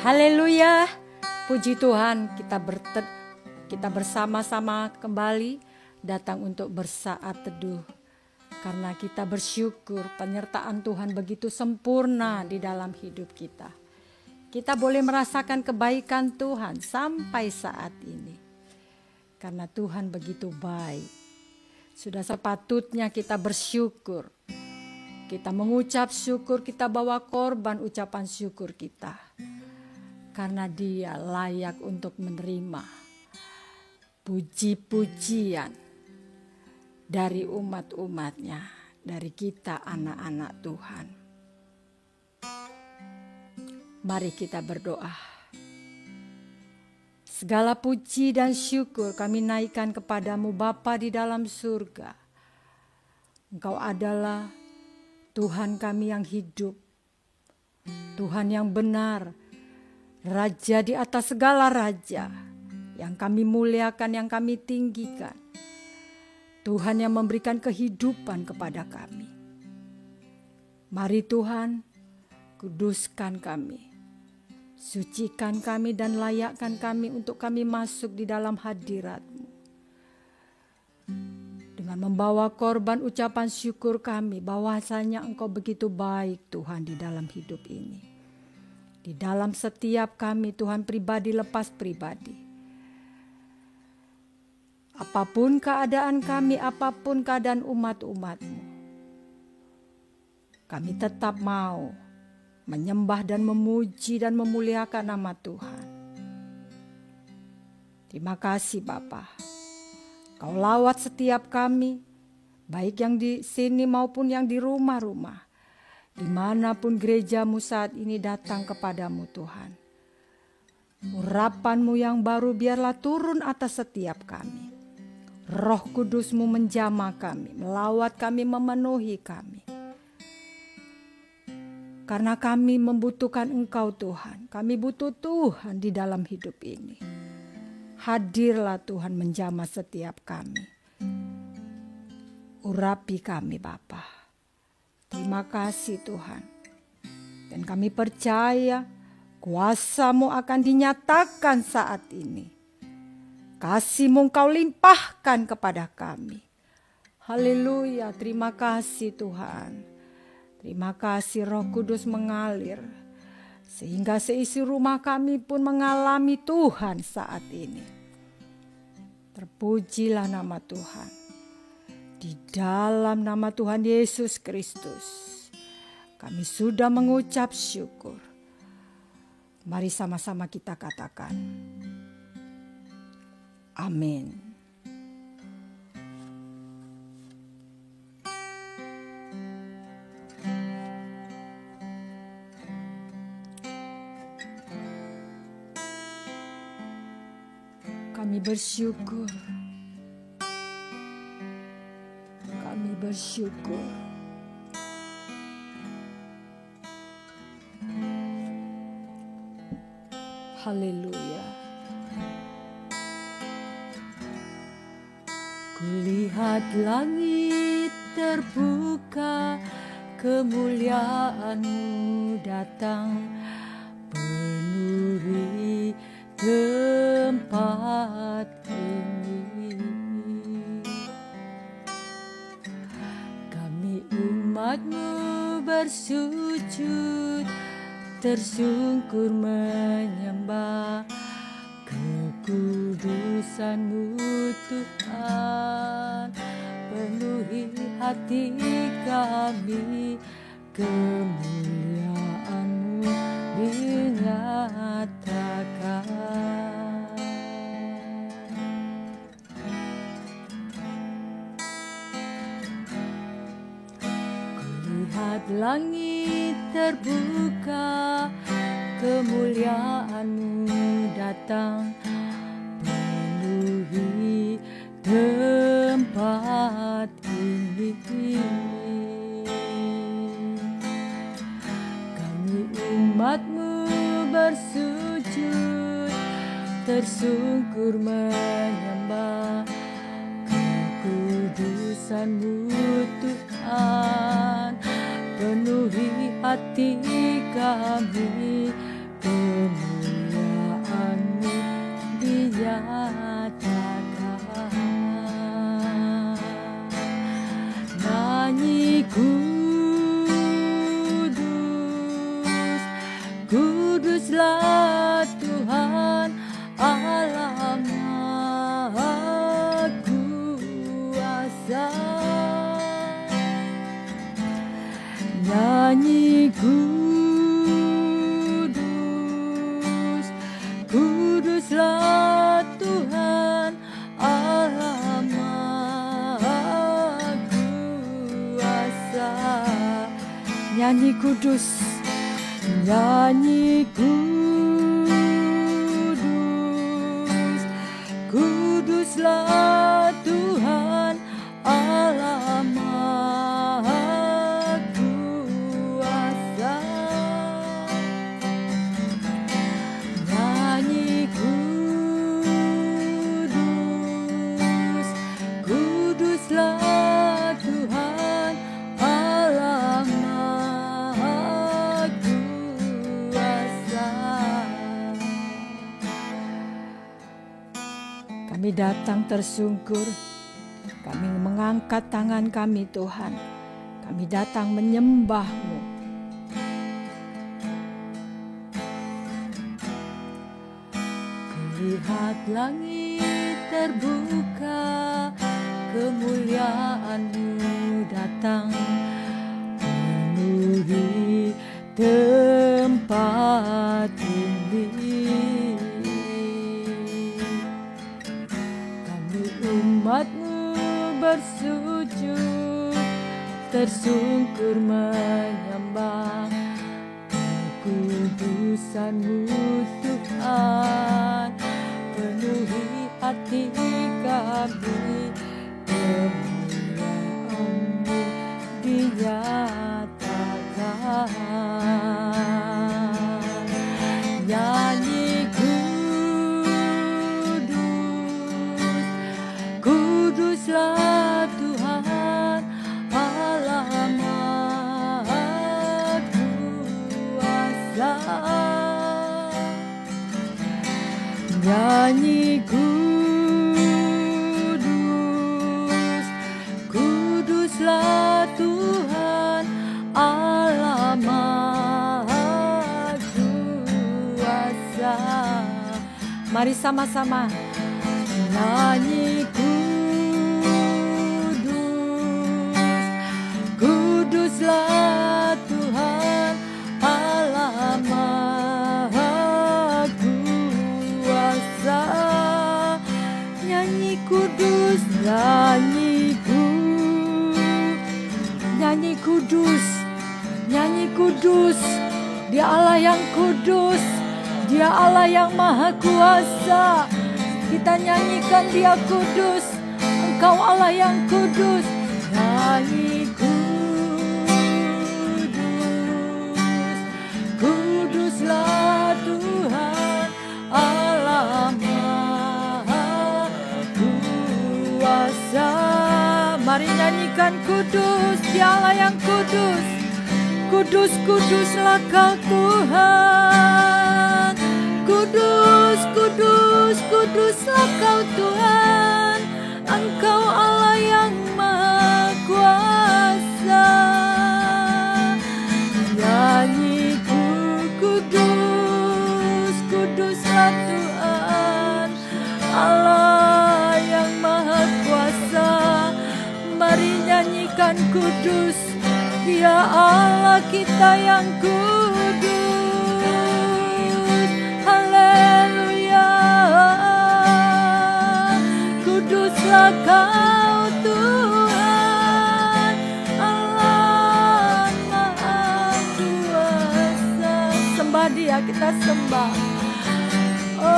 Haleluya, puji Tuhan, kita bersama-sama kembali datang untuk bersaat teduh. Karena kita bersyukur penyertaan Tuhan begitu sempurna di dalam hidup kita. Kita boleh merasakan kebaikan Tuhan sampai saat ini. Karena Tuhan begitu baik. Sudah sepatutnya kita bersyukur. Kita mengucap syukur, kita bawa korban ucapan syukur kita. Karena Dia layak untuk menerima puji-pujian dari umat-umatnya, dari kita anak-anak Tuhan. Mari kita berdoa. Segala puji dan syukur kami naikkan kepadamu Bapa di dalam surga. Engkau adalah Tuhan kami yang hidup, Tuhan yang benar, Raja di atas segala raja, yang kami muliakan, yang kami tinggikan. Tuhan yang memberikan kehidupan kepada kami. Mari Tuhan, kuduskan kami, sucikan kami dan layakkan kami untuk kami masuk di dalam hadirat-Mu. Dengan membawa korban ucapan syukur kami, bahwasanya Engkau begitu baik Tuhan di dalam hidup ini. Di dalam setiap kami Tuhan, pribadi lepas pribadi. Apapun keadaan kami, apapun keadaan umat-umat-Mu, kami tetap mau menyembah dan memuji dan memuliakan nama Tuhan. Terima kasih Bapa. Kau lawat setiap kami, baik yang di sini maupun yang di rumah-rumah. Dimanapun gereja-Mu saat ini datang kepadamu Tuhan. Urapan-Mu yang baru biarlah turun atas setiap kami. Roh Kudus-Mu menjamah kami, melawat kami, memenuhi kami. Karena kami membutuhkan Engkau Tuhan. Kami butuh Tuhan di dalam hidup ini. Hadirlah Tuhan menjamah setiap kami. Urapi kami Bapa. Terima kasih Tuhan. Dan kami percaya kuasa-Mu akan dinyatakan saat ini. Kasih-Mu Engkau limpahkan kepada kami. Haleluya, terima kasih Tuhan. Terima kasih Roh Kudus mengalir. Sehingga seisi rumah kami pun mengalami Tuhan saat ini. Terpujilah nama Tuhan. Di dalam nama Tuhan Yesus Kristus, kami sudah mengucap syukur. Mari sama-sama kita katakan, amin. Kami bersyukur. Bersyukur. Haleluya. Kulihat langit terbuka, kemuliaan-Mu datang, penuhi tempat ini. Umat-Mu bersujud, tersungkur menyembah kekudusan-Mu Tuhan. Penuhi hati kami, kemuliaan-Mu dinyatakan. Lihat langit terbuka, kemuliaan-Mu datang, penuhi tempat ini. Kami umat-Mu bersujud, tersungkur menyembah kekudusan-Mu Tuhan. Penuhi hati kami, kemuliaan kami dinyatakan. Nyanyi kudus, kuduslah Tuhan Allah Maha Kuasa. Nyanyi kudus, kuduslah Tuhan Allah Maha Kuasa. Nyanyi kudus, nyanyi kudus, kuduslah Tuhan Allah Maha Kuasa. Nyanyi kudus, kuduslah Tuhan Allah Maha Kuasa. Kami datang tersungkur, kami mengangkat tangan kami Tuhan, kami datang menyembah-Mu. Kulihat langit terbuka, kemuliaan-Mu datang penuhi tempat ini. Kami umat-Mu bersujud, tersungkur menyembah kekudusan-Mu Tuhan. Penuhi hati kami, kemuliaan-Mu dinyatakan. Nyanyi kudus, kuduslah Tuhan Allah Maha Kuasa. Nyanyi kudus, kuduslah Tuhan Allah Maha Kuasa. Mari sama-sama nyanyi kudus, kuduslah Tuhan Allah Maha Kuasa. Nyanyi kudus, nyanyi kudus, nyanyi kudus. Dia Allah yang kudus, Dia Allah yang Maha Kuasa. Kita nyanyikan Dia kudus, Engkau Allah yang kudus. Nyanyi kudus, kuduslah Tuhan Allah Maha Kuasa. Mari nyanyikan kudus, Dia Allah yang kudus. Kudus, kuduslah Kau Tuhan. Kudus, kudus, kuduslah Kau Tuhan. Engkau Allah yang Maha Kuasa. Nyanyi kudus, kuduslah Tuhan Allah yang Maha Kuasa. Mari nyanyikan kudus, Dia Allah kita yang kudus. Haleluya. Kuduslah Kau Tuhan Allah Maha Kuasa. Sembah Dia, kita sembah. Oh,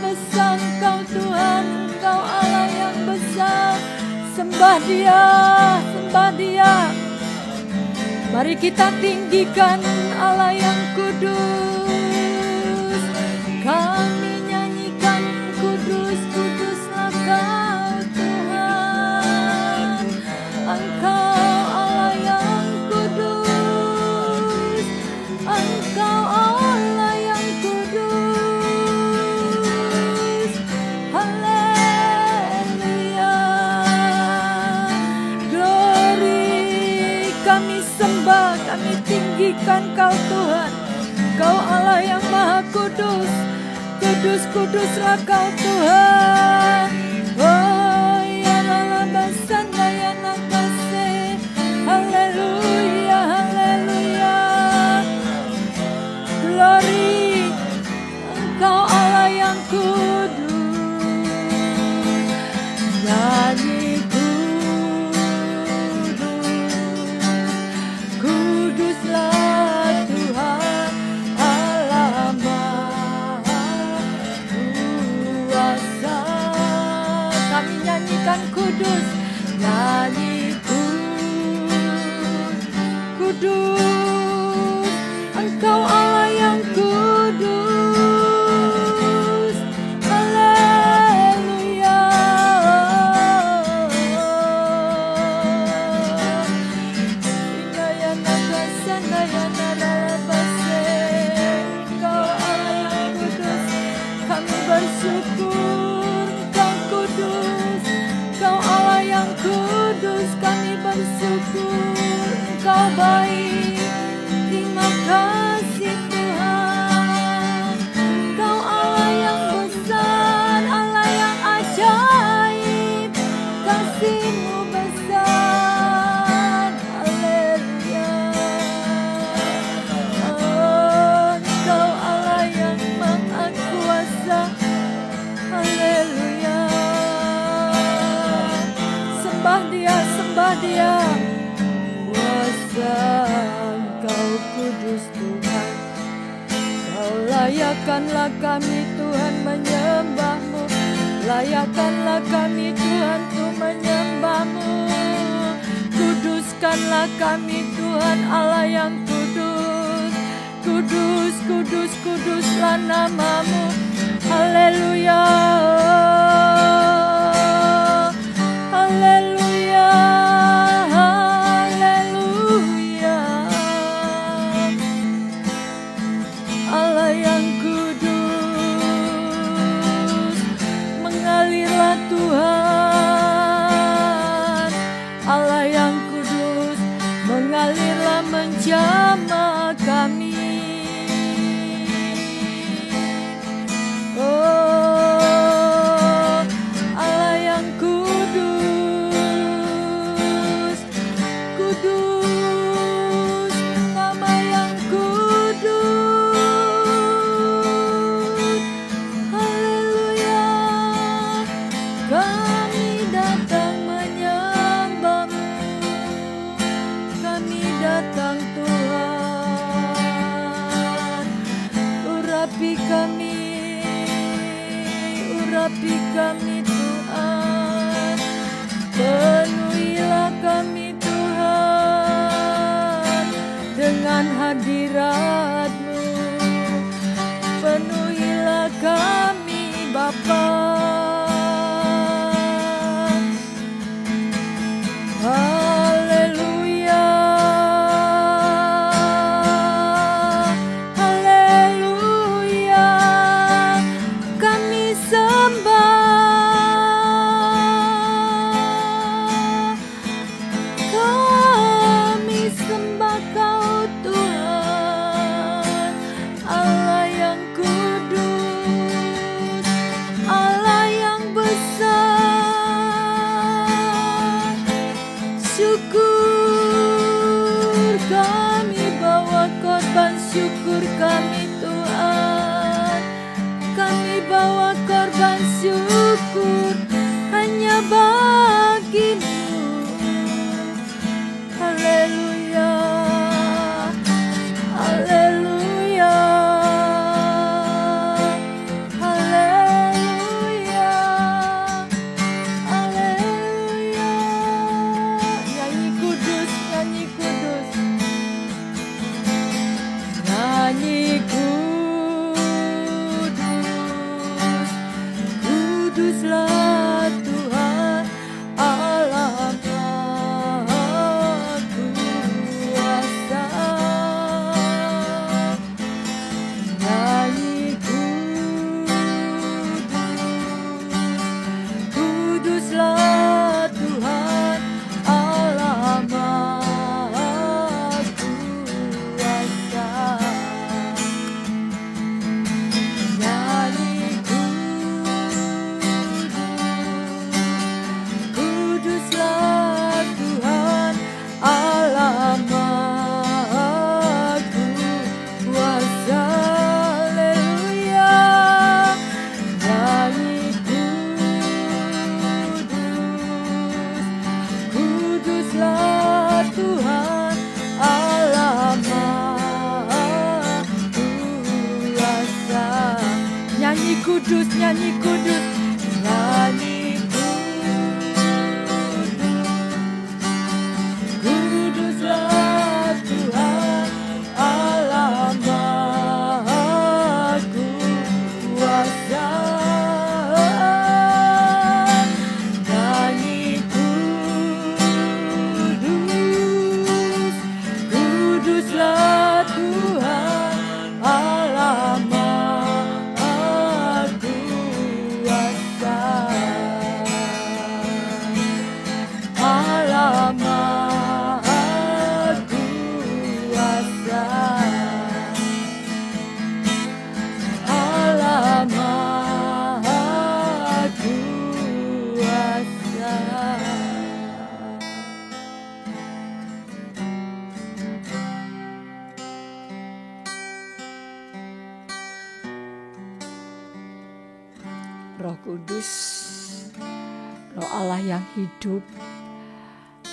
besar Engkau Tuhan, Engkau Allah yang besar. Sembah Dia, sembah Dia. Mari kita tinggikan Allah yang kudus. Kami nyanyikan kudus, kuduslah Kau Tuhan. Engkau Allah yang kudus. Engkau Allah yang kami tinggikan Kau Tuhan. Kau Allah yang Maha Kudus, kudus-kuduslah Kau Tuhan. Oh ya lalabasana ya nakase, haleluya, haleluya. Glory, Engkau Allah yang kudus. Nyanyi kuduslah Tuhan Allah Maha Kuasa. Kami nyanyikan kudus, nyanyi kudus, Engkau Allah yang kudus. Haleluya. Inaya nagasana ya narabase, Engkau Allah yang kudus. Kami bersyukur Engkau kudus, Engkau Allah yang kudus. Kami bersyukur Engkau baik. Terima kasih Tuhan. Engkau Allah yang besar, Allah yang ajaib. Kasih-Mu besar. Haleluya. Engkau Allah yang Maha Kuasa. Haleluya. Sembah Dia, sembah Dia. Kuasa Engkau kudus Tuhan. Kau layakkanlah kami Tuhan menyembah-Mu. Layakkanlah kami Tuhan untuk menyembah-Mu. Kuduskanlah kami Tuhan Allah yang kudus. Kudus, kudus, kuduslah nama-Mu. Haleluya. Haleluya. Haleluya. Allah yang kudus, mengalirlah Tuhan. Allah yang kudus, mengalirlah menjamah kami. Oh, Allah yang kudus, kudus, nama yang kudus. Haleluya. Kami datang menyembah-Mu. Kami datang Tuhan. Urapi kami Tuhan. Penuhilah kami Tuhan dengan hadirat-Mu. Penuhilah kami Bapa. Haleluya. Haleluya. Kami sembah. Kami sembah Kau Tuhan. Allah yang kudus, Allah yang besar. Syukur kami bawa korban syukur kami Tuhan. Kami bawa korban syukur hanya bagi-Mu. Haleluya. Haleluya. Haleluya. Haleluya. Nyanyi kudus, nyanyi kudus. Nyanyi kudus, kuduslah kudus, nyanyi kudus, nyanyi kuduslah Tuhan Allah Maha Kuasa. Nyanyi kudus, kuduslah Tuhan Allah Maha Kuasa. Allah Maha Kuasa. Allah Maha Kuasa. Roh Kudus, Roh Allah yang hidup,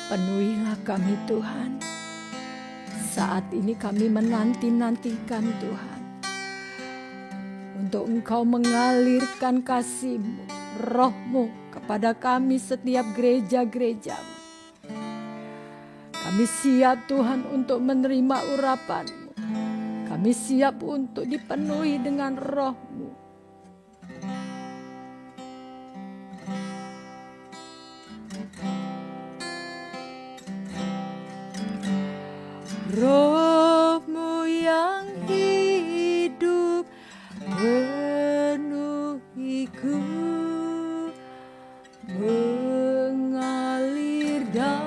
penuhilah kami Tuhan. Saat ini kami menanti-nantikan Tuhan untuk Engkau mengalirkan kasih-Mu, Roh-Mu kepada kami setiap gereja-gereja-Mu. Kami siap Tuhan untuk menerima urapan-Mu. Kami siap untuk dipenuhi dengan Roh-Mu. Roh-Mu yang hidup penuhiku, mengalir dalamku.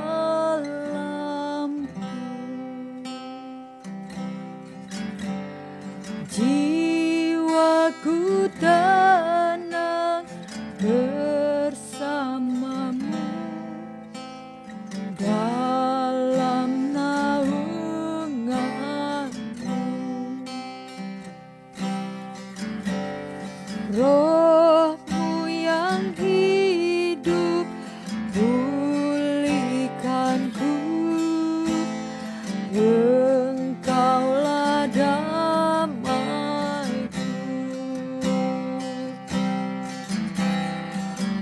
Jiwaku tenang bersamamu dalam naunganmu. Roh-Mu yang hidup pulihkanku, Engkaulah damaiku.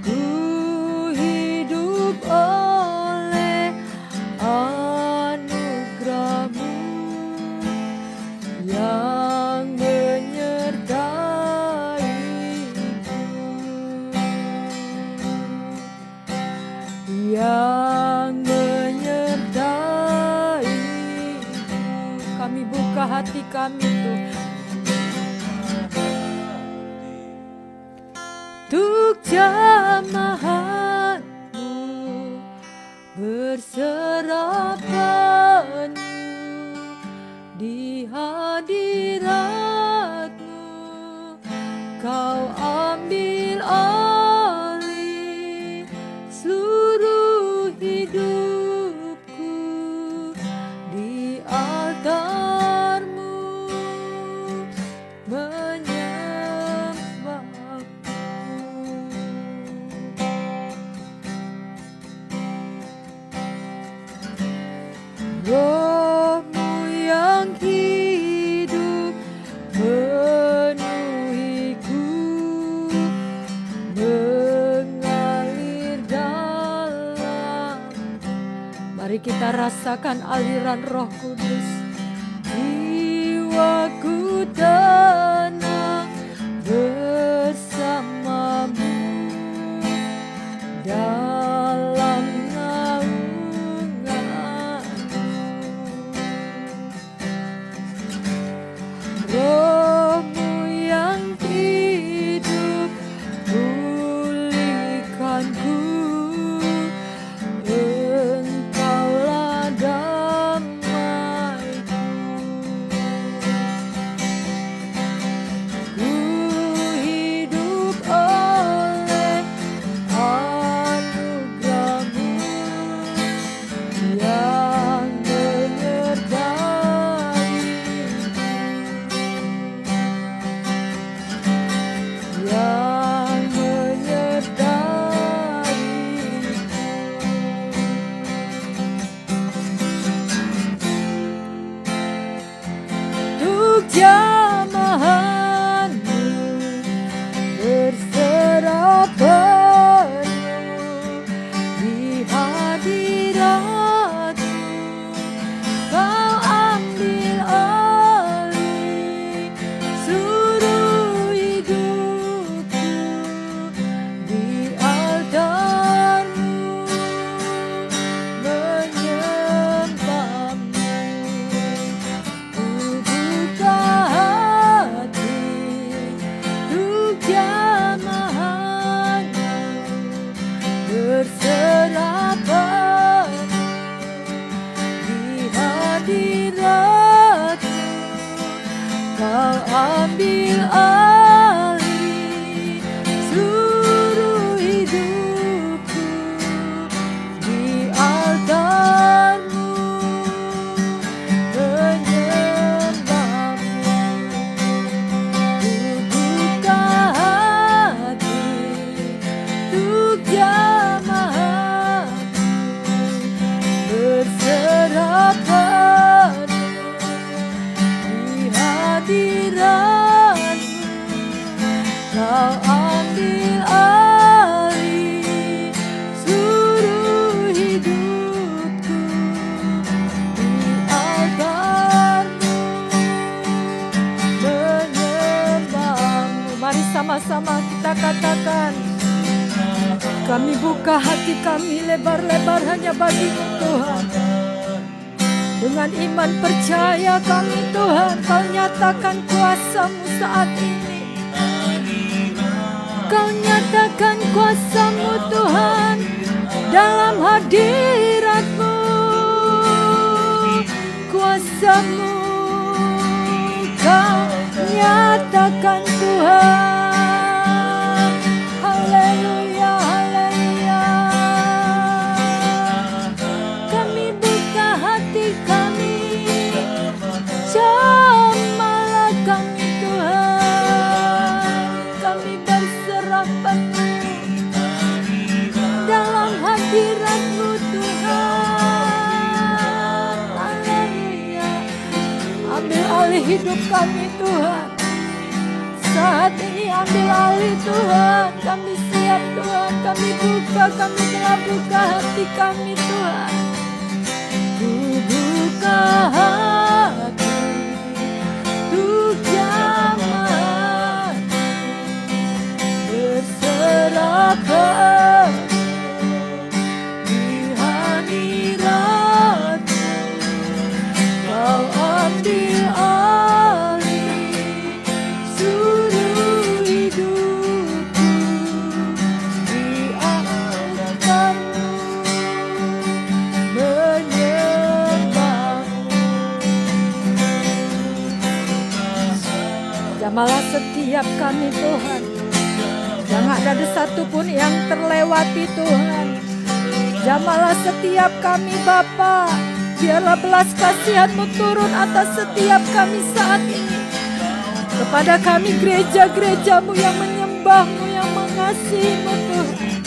Ku hidup oleh anugerah-Mu yang menyertaiku, yang menyertaiku. Kami buka hati kami Tuhan untuk jamahan-Mu, berserapan-Mu di hadirat-Mu. Kau ambil alih seluruh hidupku di altar-Mu, menyembah-Mu. Roh-Mu yang hidup penuhiku, mengalir dalam. Mari kita rasakan aliran Roh Kudus. Jiwaku tenang bersamamu dalam naunganmu. Roh-Mu yang hidup pulihkanku, Engkaulah damaiku. Ku hidup oleh anugerah-Mu yang menyertaiku, yang menyertaiku. Untuk jamahan-Mu Kau ambil alih seluruh hidupku, di altar-Mu menyembah-Mu. Ku buka hati untuk jamaah-Mu, berserah penuh di hadirat-Mu. Kau ambil alih seluruh hidupku, di altar-Mu menyembah-Mu. Mari sama-sama kita katakan, kami buka hati kami lebar-lebar hanya bagi-Mu Tuhan. Dengan iman percaya kami Tuhan, Kau nyatakan kuasa-Mu saat ini. Kau nyatakan kuasa-Mu Tuhan dalam hadirat-Mu. Kuasa-Mu Kau nyatakan Tuhan. Haleluya, haleluya. Kami buka hati kami, jamalah kami Tuhan. Kami berserah penuh dalam hadirat-Mu Tuhan. Haleluya. Ambil alih hidup kami Tuhan. Saat ini ambil alih Tuhan. Kami siap Tuhan. Kami telah buka hati kami Tuhan. Ku buka hati untuk jamaah-Mu, berserah penuh di hadirat-Mu. Kau ambil alih seluruh hidupku, di altar-Mu menyembah-Mu. Jamalah setiap kami Tuhan. Jangan ada satupun yang terlewati Tuhan. Jamalah setiap kami Bapa. Biarlah belas kasihan-Mu turun atas setiap kami saat ini. Kepada kami gereja-gereja-Mu yang menyembah-Mu, yang mengasihi-Mu Tuhan.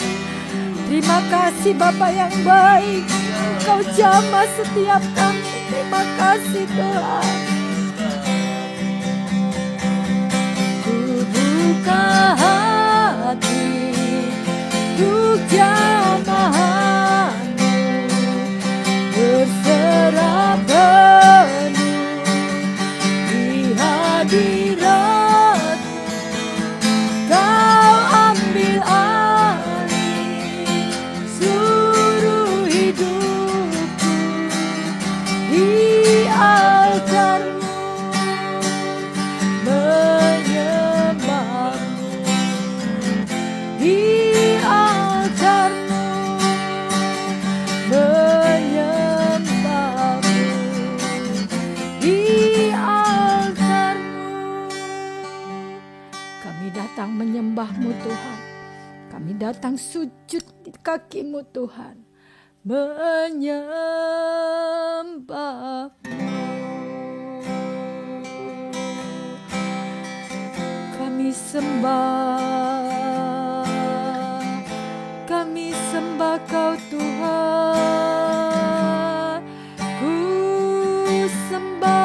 Terima kasih Bapa yang baik. Engkau jamah setiap kami. Terima kasih Tuhan. Ku buka hati untuk jamaah-Mu, berserah penuh di hadirat-Mu. Kau ambil alih seluruh hidupku, di altar-Mu menyembah-Mu, di altar-Mu menyembah-Mu, di altar-Mu. Kami datang menyembah-Mu Tuhan. Kami datang sujud di kaki-Mu Tuhan, menyembah-Mu. Kami sembah Kau Tuhan. Ku sembah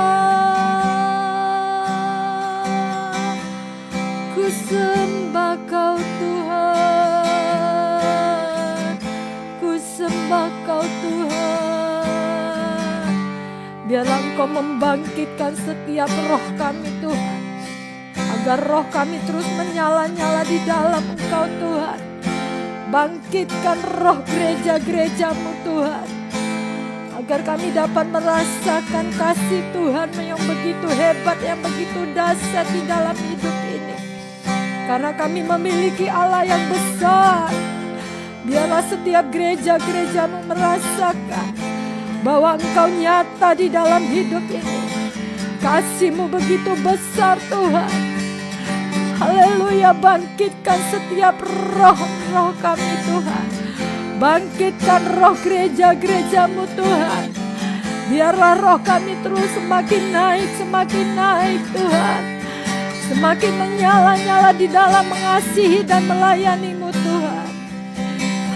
Kau Tuhan. Ku sembah Kau Tuhan. Biarlah Engkau membangkitkan setiap roh kami Tuhan, agar roh kami terus menyala-nyala di dalam Engkau Tuhan. Bangkitkan roh gereja-gereja-Mu Tuhan, agar kami dapat merasakan kasih Tuhan yang begitu hebat, yang begitu dahsyat di dalam hidup ini. Karena kami memiliki Allah yang besar. Biarlah setiap gereja-gereja-Mu merasakan bahwa Engkau nyata di dalam hidup ini. Kasih-Mu begitu besar Tuhan. Haleluya, bangkitkan setiap roh-roh kami Tuhan. Bangkitkan roh gereja-gereja-Mu Tuhan. Biarlah roh kami terus semakin naik Tuhan. Semakin menyala-nyala di dalam mengasihi dan melayani-Mu Tuhan.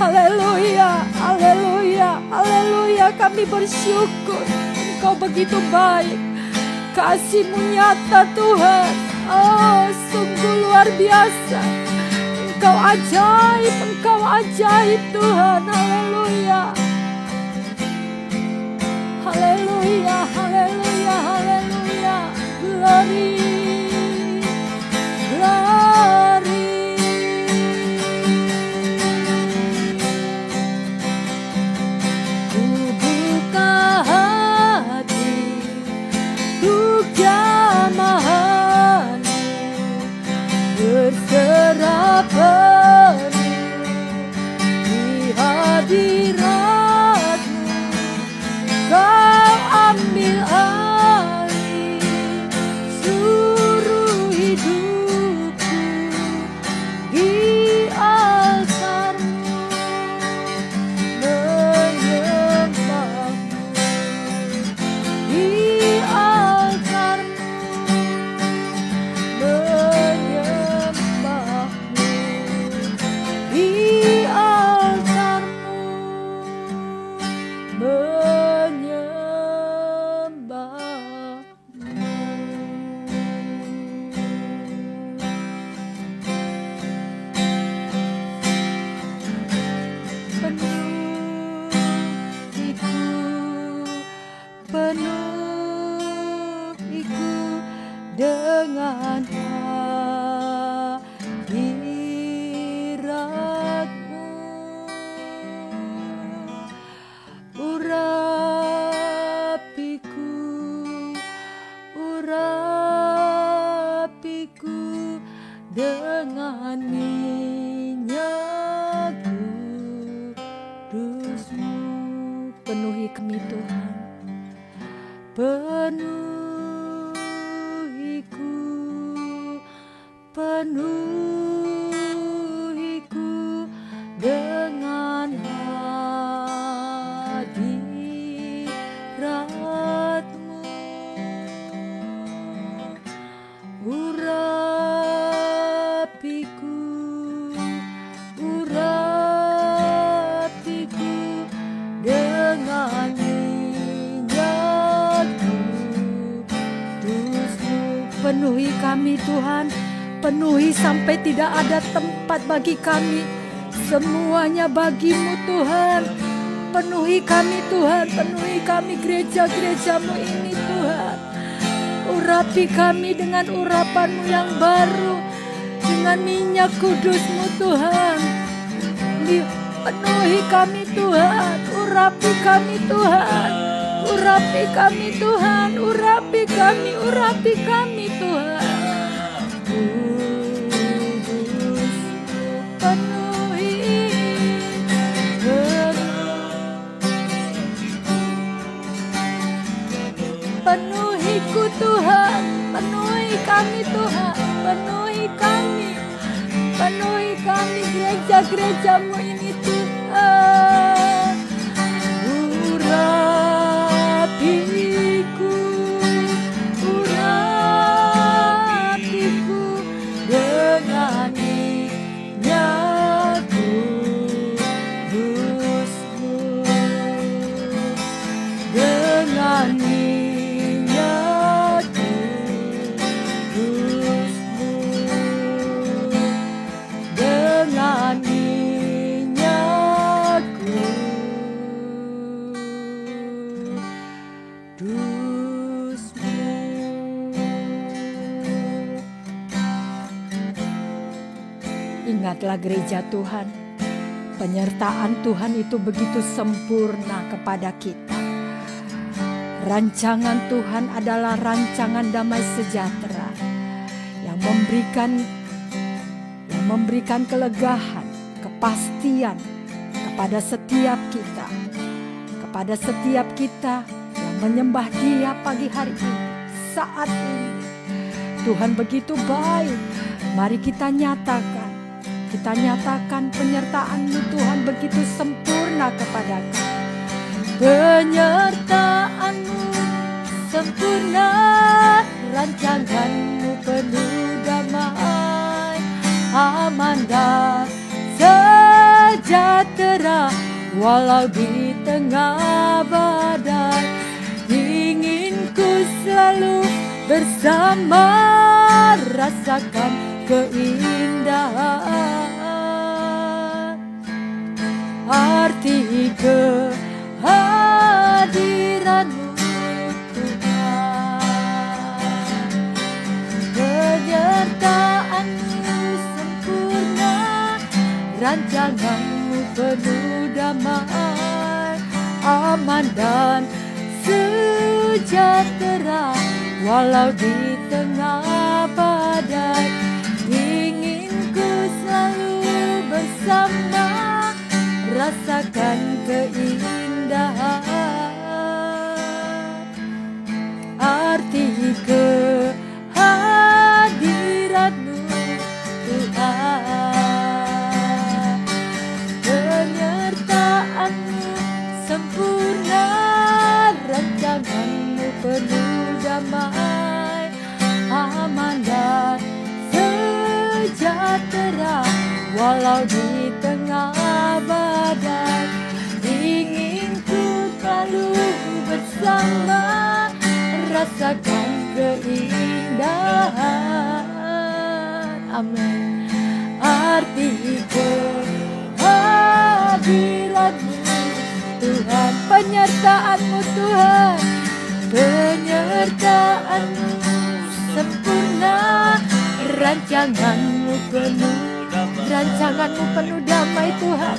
Haleluya, haleluya, haleluya. Kami bersyukur Engkau begitu baik. Kasih-Mu nyata Tuhan. Oh, sungguh luar biasa. Engkau ajaib Tuhan. Haleluya. Haleluya, haleluya, haleluya. Glory, glory. Ku buka hati untuk jamahan-Mu, berserah penuh di hadirat-Mu. Kau ambil alih seluruh hidupku di altar-Mu, menyembah-Mu di altar-Mu, menyembah-Mu di altar-Mu, penuhiku dengan hadirat-Mu. Urapiku dengan minyak kudus-Mu. Penuhi kami Tuhan. Penuhiku dengan hadirat-Mu. Urapiku dengan minyak kudus-Mu. Penuhi kami Tuhan. Penuhi sampai tidak ada tempat bagi kami. Semuanya bagi-Mu Tuhan. Penuhi kami Tuhan. Penuhi kami gereja-gereja-Mu ini Tuhan. Urapi kami dengan urapan-Mu yang baru. Dengan minyak kudus-Mu Tuhan. Penuhi kami Tuhan. Urapi kami Tuhan. Urapi kami Tuhan. Urapi kami Tuhan. Penuhiku Tuhan, penuhi kami Tuhan, penuhi kami gereja-gereja-Mu ini Tuhan. Urapiku dengan minyak kudus-Mu, dengan minyak kudus-Mu, dengan minyak kudus-Mu. Ingatlah gereja Tuhan, penyertaan Tuhan itu begitu sempurna kepada kita. Rancangan Tuhan adalah rancangan damai sejahtera yang memberikan kelegaan, kepastian kepada setiap kita yang menyembah Dia pagi hari ini. saat ini. Tuhan begitu baik. Mari kita nyatakan penyertaan-Mu Tuhan begitu sempurna kepada kami. Penyertaan-Mu sempurna, rancangan-Mu penuh damai, aman dan sejahtera walau di tengah badai. Ingin ku selalu bersama, rasakan keindahan arti kehadiran-Mu Tuhan. Penyertaan-Mu sempurna, rancangan-Mu penuh damai, aman dan sejahtera walau di tengah badai. Ingin ku selalu bersama, rasakan keindahan arti kehadiran-Mu Tuhan. Penyertaan-Mu sempurna, rancangan-Mu penuh damai, aman dan sejahtera walau di tengah badai. Ingin ku selalu bersama, rasakan keindahan. Amin. Arti kehadiran-Mu Tuhan. Penyertaan-Mu Tuhan. Penyertaan-Mu sempurna, rancangan-Mu penuh damai Tuhan.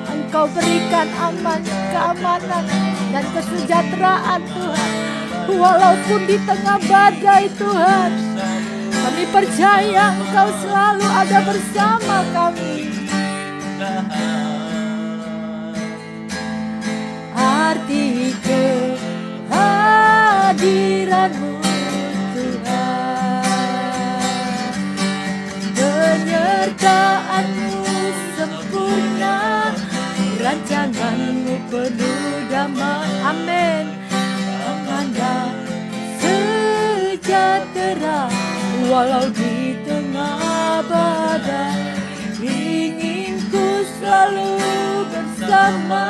Engkau berikan keamanan dan kesejahteraan Tuhan, walaupun di tengah badai Tuhan. Kami percaya Engkau selalu ada bersama kami. Arti kehadiran-Mu Tuhan. Penyertaan-Mu sempurna, rancangan-Mu penuh damai. Amin. Aman dan sejahtera walau di tengah badai. Ingin ku selalu bersama,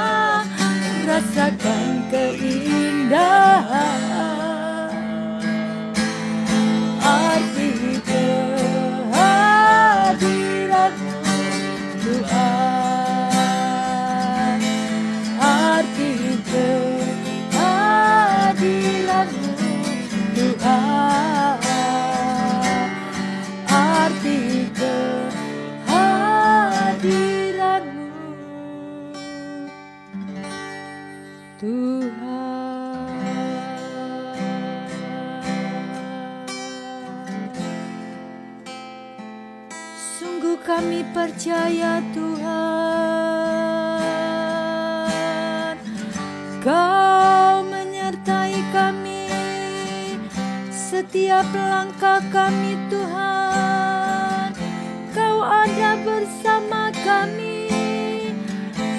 rasakan keindahan arti kehadiran-Mu Tuhan. Arti kehadiran-Mu Tuhan. Arti kehadiran-Mu Tuhan. Sungguh kami percaya Tuhan, Kau menyertai kami setiap langkah kami Tuhan. Kau ada bersama kami,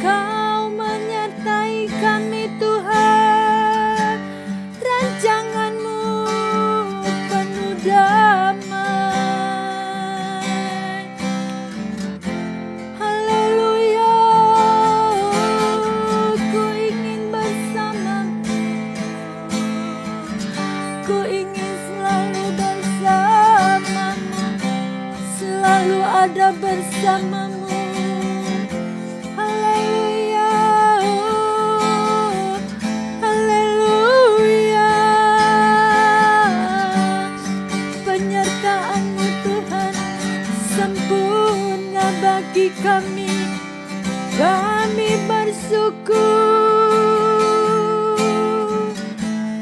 Kau menyertai kami Tuhan. Rancangan-Mu penuh damai. Haleluya, ku ingin bersama-Mu, ku ingin selalu bersama-Mu, selalu ada bersama-Mu. Bagi kami bersyukur.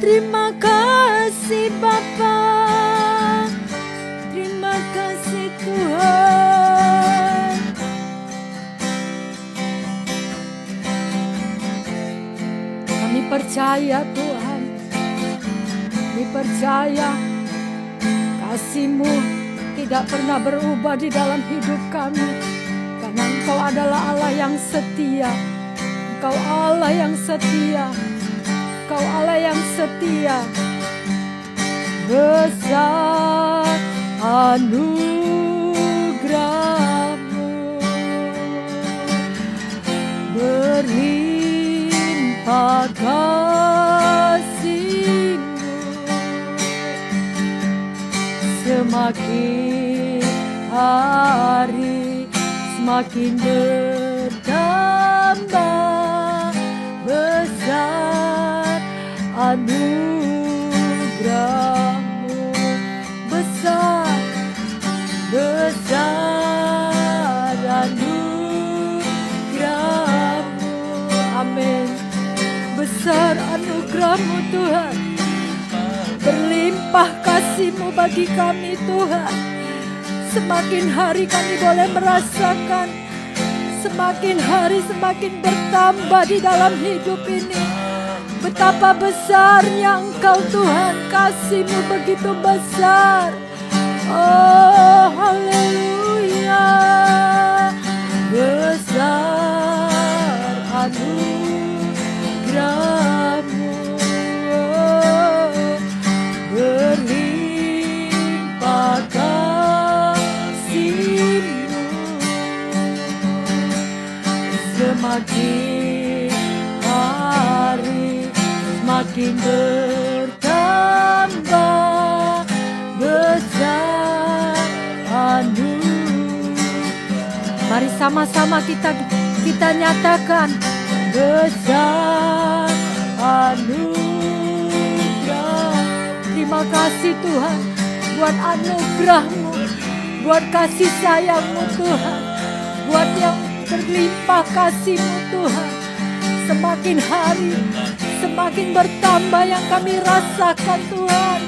Terima kasih Bapa, terima kasih Tuhan. Kami percaya Tuhan, Kami percaya kasih-Mu tidak pernah berubah di dalam hidup kami, karena Engkau adalah Allah yang setia. Engkau Allah yang setia. Engkau Allah yang setia. Besar anugerah-Mu, berlimpah kasih-Mu, semakin hari semakin bertambah. Besar anugerah-Mu, besar anugerah-Mu. Amin. Besar anugerah-Mu Tuhan, berlimpah kasih-Mu bagi kami Tuhan. Semakin hari kami boleh merasakan, semakin hari semakin bertambah di dalam hidup ini. Betapa besarnya Engkau Tuhan, kasih-Mu begitu besar. Oh haleluya. Besar anugerah-Mu, berlimpah kasih-Mu, semakin hari semakin bertambah. Besar anugerah. Mari sama-sama kita nyatakan, besar anugerah. Terima kasih Tuhan buat anugerah-Mu, buat kasih sayang-Mu Tuhan, buat yang berlimpah kasih-Mu Tuhan. Semakin hari semakin bertambah yang kami rasakan Tuhan.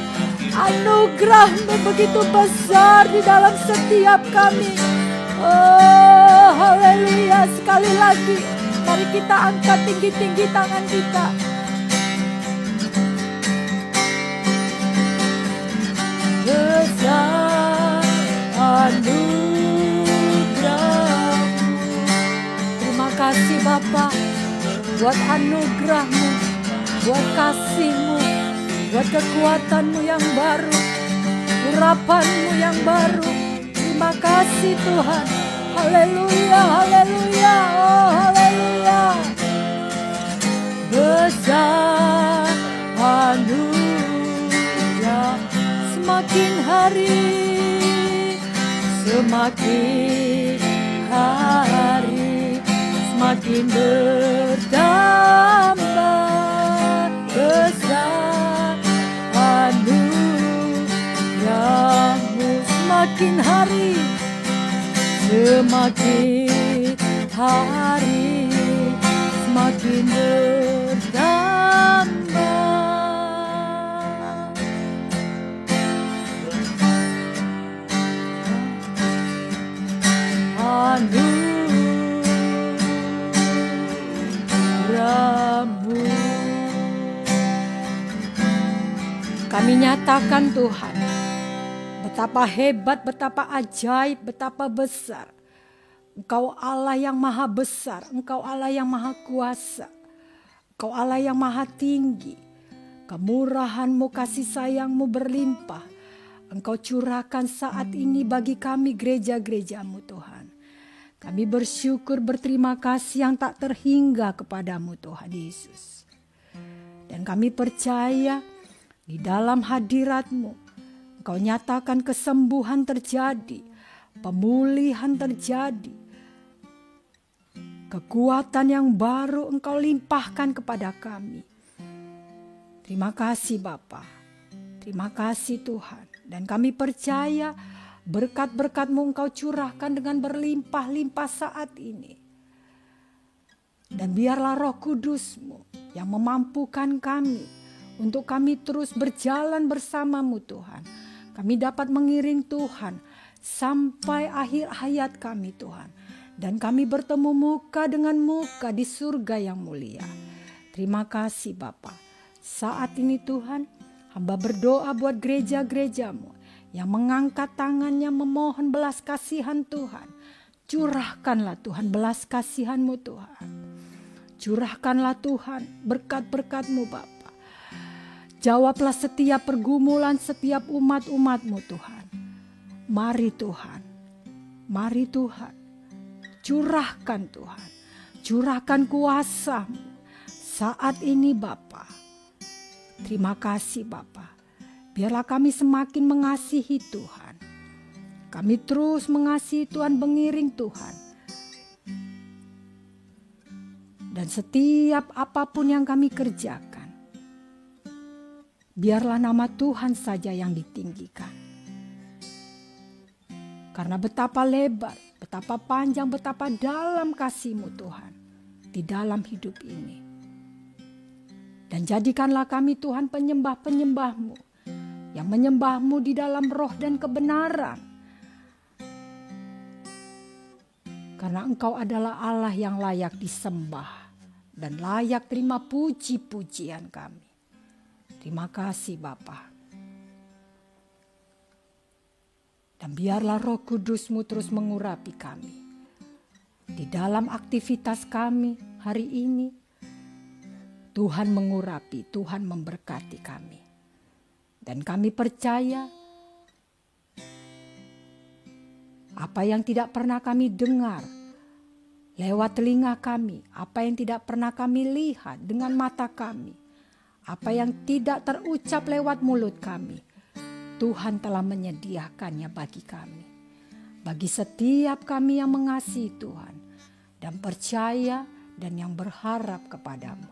Anugerah-Mu begitu besar di dalam setiap kami. Oh haleluya. Sekali lagi mari kita angkat tinggi-tinggi tangan kita. Besar anugerah-Mu. Terima kasih Bapa buat anugerah-Mu, buat kasih-Mu, buat kekuatan-Mu yang baru, urapan-Mu yang baru. Terima kasih Tuhan. Haleluya, haleluya, oh haleluya. Besar anugerah, semakin hari semakin hari semakin bertambah. Besar anugerah-Mu, semakin hari semakin hari semakin bertambah. Anugerah-Mu. Kami nyatakan Tuhan, betapa hebat, betapa ajaib, betapa besar. Engkau Allah yang maha besar, Engkau Allah yang maha kuasa, Engkau Allah yang maha tinggi. Kemurahan-Mu, kasih sayang-Mu berlimpah. Engkau curahkan saat ini bagi kami gereja-gereja-Mu Tuhan. Kami bersyukur, berterima kasih yang tak terhingga kepadamu Tuhan Yesus. Dan kami percaya di dalam hadirat-Mu, Engkau nyatakan kesembuhan terjadi, pemulihan terjadi, kekuatan yang baru Engkau limpahkan kepada kami. Terima kasih Bapa, terima kasih Tuhan. Dan kami percaya berkat-berkat-Mu Engkau curahkan dengan berlimpah-limpah saat ini. Dan biarlah Roh Kudus-Mu yang memampukan kami untuk kami terus berjalan bersama-Mu Tuhan. Kami dapat mengiring Tuhan sampai akhir hayat kami Tuhan. Dan kami bertemu muka dengan muka di surga yang mulia. Terima kasih Bapa. Saat ini Tuhan, Hamba berdoa buat gereja-gerejamu yang mengangkat tangannya memohon belas kasihan Tuhan. Curahkanlah Tuhan belas kasihan-Mu Tuhan. Curahkanlah Tuhan berkat-berkat-Mu Bapa. Jawablah setiap pergumulan setiap umat-umat-Mu Tuhan. Mari Tuhan. Mari Tuhan. Curahkan Tuhan. Curahkan kuasa-Mu saat ini Bapa. Terima kasih Bapa. Biarlah kami semakin mengasihi Tuhan. Kami terus mengasihi Tuhan, mengiring Tuhan. Dan setiap apapun yang kami kerjakan, biarlah nama Tuhan saja yang ditinggikan. Karena betapa lebar, betapa panjang, betapa dalam kasih-Mu Tuhan di dalam hidup ini. Dan jadikanlah kami Tuhan penyembah-penyembah-Mu yang menyembah-Mu di dalam roh dan kebenaran. Karena Engkau adalah Allah yang layak disembah dan layak terima puji-pujian kami. Terima kasih Bapa. Dan biarlah Roh Kudus-Mu terus mengurapi kami. Di dalam aktivitas kami hari ini, Tuhan mengurapi, Tuhan memberkati kami. Dan kami percaya apa yang tidak pernah kami dengar lewat telinga kami, apa yang tidak pernah kami lihat dengan mata kami, apa yang tidak terucap lewat mulut kami, Tuhan telah menyediakannya bagi kami. Bagi setiap kami yang mengasihi Tuhan dan percaya dan yang berharap kepadamu.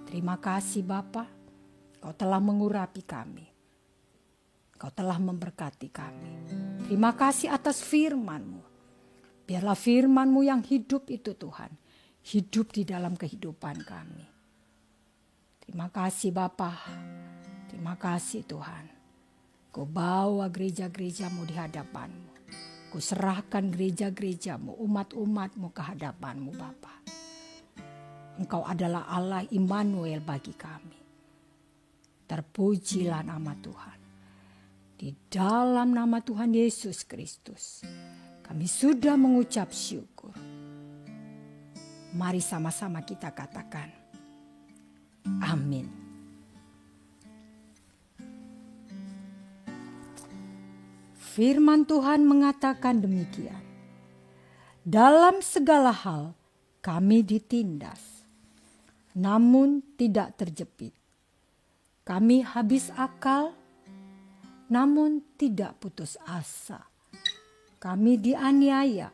Terima kasih Bapa, Kau telah mengurapi kami. Kau telah memberkati kami. Terima kasih atas firman-Mu. Biarlah firman-Mu yang hidup itu Tuhan, hidup di dalam kehidupan kami. Terima kasih Bapa. Terima kasih Tuhan. Kau bawa gereja-gereja-Mu di hadapan-Mu. Kau serahkan gereja-gereja-Mu, umat-umat-Mu ke hadapan-Mu Bapa. Engkau adalah Allah Immanuel bagi kami. Terpujilah nama Tuhan. Di dalam nama Tuhan Yesus Kristus, kami sudah mengucap syukur. Mari sama-sama kita katakan, amin. Firman Tuhan mengatakan demikian. Dalam segala hal kami ditindas, namun tidak terjepit. Kami habis akal, namun tidak putus asa. Kami dianiaya,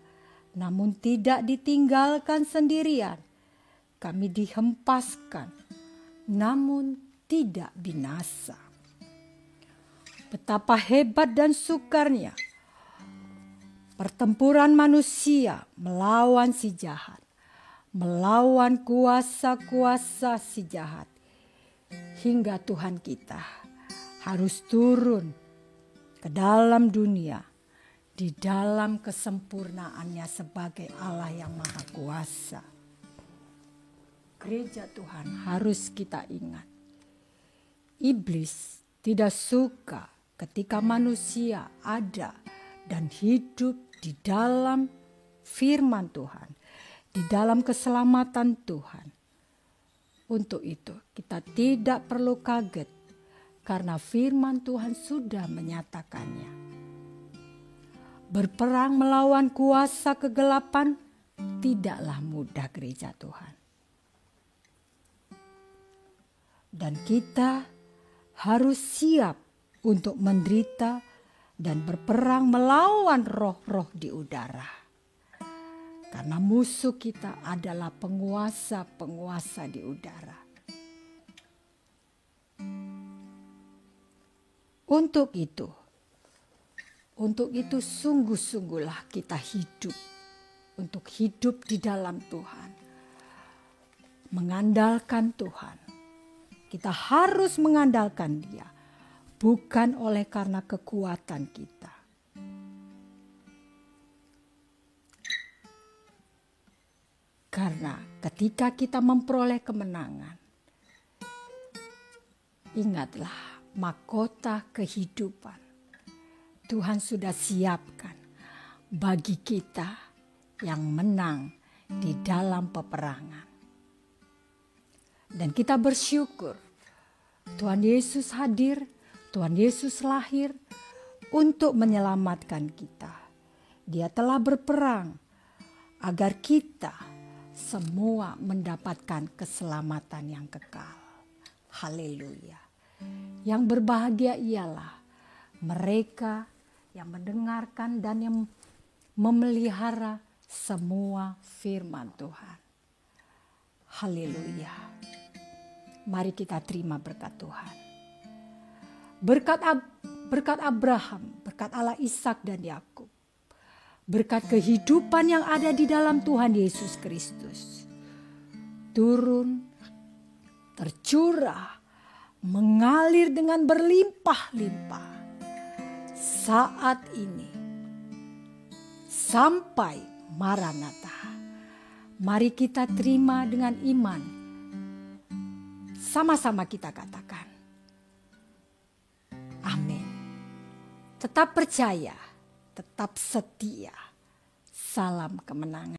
namun tidak ditinggalkan sendirian. Kami dihempaskan, namun tidak binasa. Betapa hebat dan sukarnya pertempuran manusia melawan si jahat, melawan kuasa-kuasa si jahat. Hingga Tuhan kita harus turun ke dalam dunia di dalam kesempurnaannya sebagai Allah yang Maha Kuasa. Gereja Tuhan harus kita ingat. Iblis tidak suka ketika manusia ada dan hidup di dalam firman Tuhan, di dalam keselamatan Tuhan. Untuk itu kita tidak perlu kaget karena firman Tuhan sudah menyatakannya. Berperang melawan kuasa kegelapan tidaklah mudah gereja Tuhan. Dan kita harus siap untuk menderita dan berperang melawan roh-roh di udara. Karena musuh kita adalah penguasa-penguasa di udara. Untuk itu sungguh-sungguhlah kita hidup. Untuk hidup di dalam Tuhan. Mengandalkan Tuhan. Kita harus mengandalkan Dia. Bukan oleh karena kekuatan kita. Karena ketika kita memperoleh kemenangan, ingatlah mahkota kehidupan Tuhan sudah siapkan bagi kita yang menang di dalam peperangan. Dan kita bersyukur Tuhan Yesus hadir, Tuhan Yesus lahir untuk menyelamatkan kita. Dia telah berperang agar kita semua mendapatkan keselamatan yang kekal. Haleluya. Yang berbahagia ialah mereka yang mendengarkan dan yang memelihara semua firman Tuhan. Haleluya. Mari kita terima berkat Tuhan. Berkat Abraham, berkat Allah Ishak dan Yakub. Berkat kehidupan yang ada di dalam Tuhan Yesus Kristus. Turun, tercurah, mengalir dengan berlimpah-limpah. Saat ini. Sampai Maranatha. Mari kita terima dengan iman. Sama-sama kita katakan. Amin. Tetap percaya, tetap setia. Salam kemenangan.